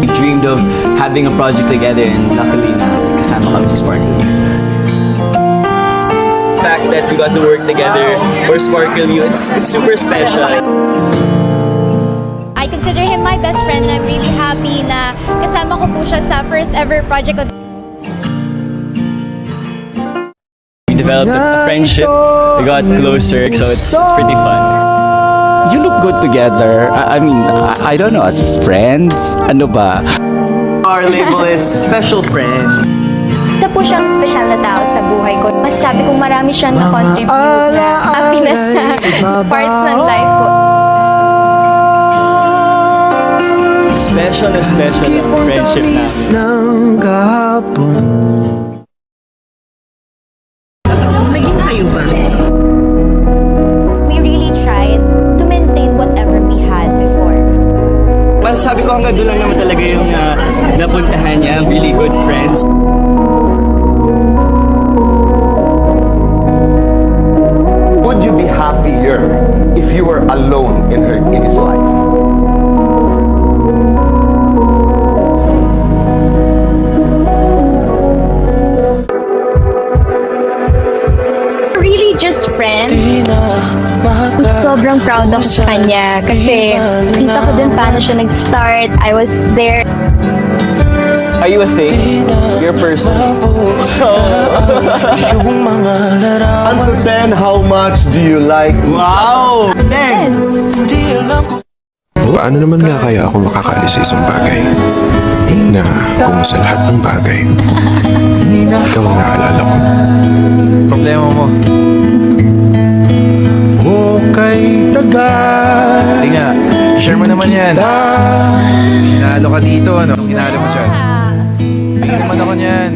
we dreamed of having a project together, and luckily na kasama kami si Sparkle. The fact that we got to work together for Sparkle U, it's super special. I consider him my best friend and I'm really happy na kasama ko po siya sa first ever project ko. We developed a friendship, we got closer, so it's pretty fun. You look good together. I mean, I don't know, as friends? Ano ba? Our label is Special Friends. Isa po siyang special na tao sa buhay ko. Masasabi kong marami siyang na-contribute na happiness sa parts ng life ko. Special na special ang friendship namin. Naging kayo ba? We really tried to maintain whatever we had before. Masasabi ko hanggang doon lang naman talaga yung napuntahan niya, really good friends. Would you be happier if you were alone in his life? Really just friends. Sobrang proud ako sa kanya kasi kita ko din paano siya nag-start. I was there. Are you a thing? You're a person. So, Unto 10, how much do you like? wow! Then, Paano naman nga kaya ako makakaalis sa isang bagay na kung sa lahat ng bagay, ikaw ang naalala ko. Problema mo. Hindi nga, share mo naman yan. Hinalo ka dito, ano? Hinalo mo dyan. Hindi naman ako niyan.